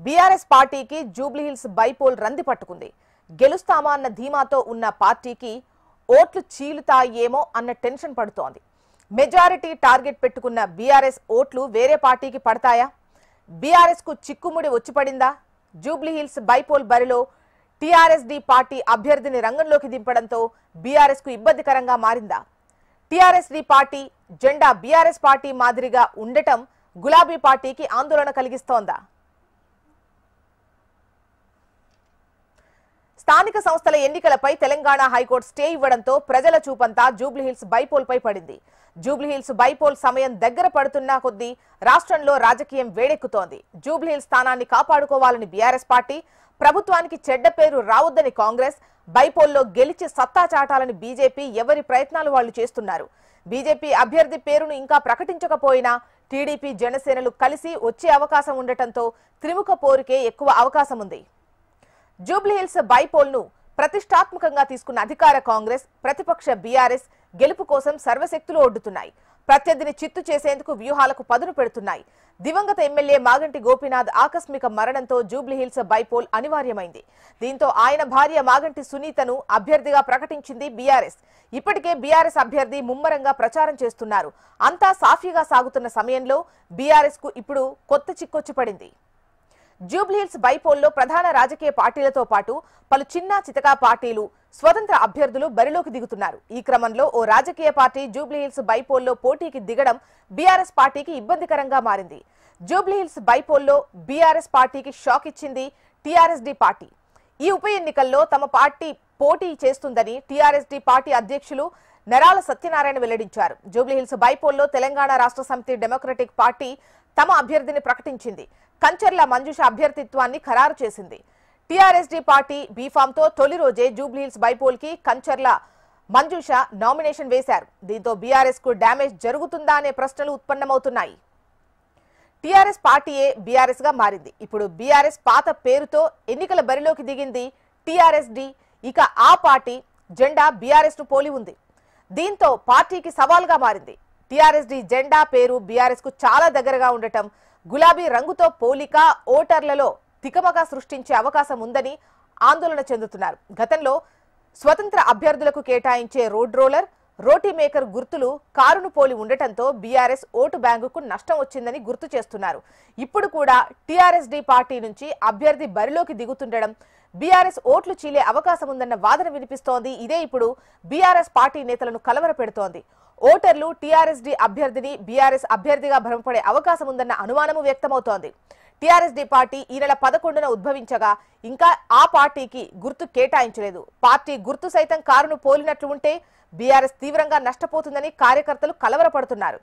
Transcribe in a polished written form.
BRS పార్టీకి Jubilee Hills bypoll రంది పట్టుకుంది. గెలుస్తామా అన్న ధీమాతో ఉన్న పార్టీకి ఓట్లు చీలుతాయేమో అన్న టెన్షన్ పడుతోంది. మెజారిటీ టార్గెట్ పెట్టుకున్న బీఆర్ఎస్ ఓట్లు వేరే పార్టీకి పడతాయా? బీఆర్ఎస్ కు చిక్కుముడి వచ్చి పడిందా? జూబ్లీహిల్స్ బైపోల్ బరిలో టీఆర్ఎస్డీ పార్టీ అభ్యర్థిని రంగంలోకి దింపడంతో బీఆర్ఎస్ కు ఇబ్బందికరంగా మారిందా? టీఆర్ఎస్డీ పార్టీ జెండా బీఆర్ఎస్ పార్టీ మాదిరిగా ఉండటం గులాబీ పార్టీకి ఆందోళన కలిగిస్తోందా? స్థానిక సంస్థల ఎన్నికలపై తెలంగాణ హైకోర్టు స్టే ఇవ్వడంతో ప్రజల చూపంతా జూబ్లీహిల్స్ బైపోల్ పై పడింది. జూబ్లీహిల్స్ బైపోల్ సమయం దగ్గర పడుతున్న కొద్దీ రాష్ట్రంలో రాజకీయం వేడెక్కుతోంది. జూబ్లీహిల్స్ స్థానాన్ని కాపాడుకోవాలని బీఆర్ఎస్ పార్టీ, ప్రభుత్వానికి చెడ్డ పేరు రావద్దని కాంగ్రెస్, బైపోల్లో గెలిచి సత్తా చాటాలని బీజేపీ ఎవరి ప్రయత్నాలు వాళ్లు చేస్తున్నారు. బీజేపీ అభ్యర్థి పేరును ఇంకా ప్రకటించకపోయినా టీడీపీ, జనసేనలు కలిసి వచ్చే అవకాశం ఉండటంతో త్రిముఖ పోరుకే ఎక్కువ అవకాశం ఉంది. జూబ్లీహిల్స్ బైపోల్ ను ప్రతిష్టాత్మకంగా తీసుకున్న అధికార కాంగ్రెస్, ప్రతిపక్ష బీఆర్ఎస్ గెలుపు కోసం సర్వశక్తులు ఒడ్డుతున్నాయి. ప్రత్యర్థిని చిత్తు చేసేందుకు వ్యూహాలకు పదును పెడుతున్నాయి. దివంగత ఎమ్మెల్యే మాగంటి గోపీనాథ్ ఆకస్మిక మరణంతో జూబ్లీహిల్స్ బైపోల్ అనివార్యమైంది. దీంతో ఆయన భార్య మాగంటి సునీతను అభ్యర్థిగా ప్రకటించింది బీఆర్ఎస్. ఇప్పటికే బీఆర్ఎస్ అభ్యర్థి ముమ్మరంగా ప్రచారం చేస్తున్నారు. అంతా సాఫీగా సాగుతున్న సమయంలో బీఆర్ఎస్ కు ఇప్పుడు కొత్త చిక్కొచ్చి పడింది. జూబ్లీహిల్స్ బైపోల్లో ప్రధాన రాజకీయ పార్టీలతో పాటు పలు చిన్న చితకా పార్టీలు, స్వతంత్ర అభ్యర్థులు బరిలోకి దిగుతున్నారు. ఈ క్రమంలో ఓ రాజకీయ పార్టీ జూబ్లీహిల్స్ బైపోల్లో పోటీకి దిగడం బీఆర్ఎస్ పార్టీకి ఇబ్బందికరంగా మారింది. జూబ్లీహిల్స్ బైపోల్లో బీఆర్ఎస్ పార్టీకి షాక్ ఇచ్చింది టీఆర్ఎస్డీ పార్టీ. ఈ ఉప ఎన్నికల్లో తమ పార్టీ పోటీ చేస్తుందని టీఆర్ఎస్డీ పార్టీ అధ్యక్షులు నరాల సత్యనారాయణ వెల్లడించారు. జూబ్లీహిల్స్ బైపోల్లో తెలంగాణ రాష్ట్ర సమితి డెమోక్రటిక్ పార్టీ తమ అభ్యర్థిని ప్రకటించింది. కంచర్ల మంజుష అభ్యర్థిత్వాన్ని ఖరారు చేసింది. టీఆర్ఎస్డీ పార్టీ బీఫామ్ తో తొలి రోజే జూబ్లీహిల్స్ బైపోల్ కి కంచర్ల మంజుష నామినేషన్ వేశారు. దీంతో బీఆర్ఎస్ కు డ్యామేజ్ జరుగుతుందా అనే ప్రశ్నలు ఉత్పన్నమవుతున్నాయి. టీఆర్ఎస్ పార్టీయే బీఆర్ఎస్ గా మారింది. ఇప్పుడు బీఆర్ఎస్ పాత పేరుతో ఎన్నికల బరిలోకి దిగింది టీఆర్ఎస్డీ. ఇక ఆ పార్టీ జెండా బీఆర్ఎస్ ను పోలి ఉంది. దీంతో పార్టీకి సవాల్గా మారింది. టీఆర్ఎస్డీ జెండా పేరు బీఆర్ఎస్ కు చాలా దగ్గరగా ఉండటం, గులాబీ రంగుతో పోలిక ఓటర్లలో తికమక సృష్టించే అవకాశం ఉందని ఆందోళన చెందుతున్నారు. గతంలో స్వతంత్ర అభ్యర్థులకు కేటాయించే రోడ్ రోలర్, రోటీ మేకర్ గుర్తులు కారును పోలి ఉండటంతో బీఆర్ఎస్ ఓటు బ్యాంకుకు నష్టం వచ్చిందని గుర్తు చేస్తున్నారు. ఇప్పుడు కూడా టీఆర్ఎస్డీ పార్టీ నుంచి అభ్యర్థి బరిలోకి దిగుతుండడం బీఆర్ఎస్ ఓట్లు చీలే అవకాశం ఉందన్న వాదన వినిపిస్తోంది. ఇదే ఇప్పుడు బీఆర్ఎస్ పార్టీ నేతలను కలవరపెడుతోంది. ఓటర్లు టీఆర్ఎస్డీ అభ్యర్థిని బీఆర్ఎస్ అభ్యర్థిగా భ్రమపడే అవకాశం ఉందన్న అనుమానము వ్యక్తమవుతోంది. టీఆర్ఎస్డీ పార్టీ ఈ నెల 11న ఉద్భవించగా ఇంకా ఆ పార్టీకి గుర్తు కేటాయించలేదు. పార్టీ గుర్తు సైతం కారును పోలినట్లు ఉంటే బీఆర్ఎస్ తీవ్రంగా నష్టపోతుందని కార్యకర్తలు కలవరపడుతున్నారు.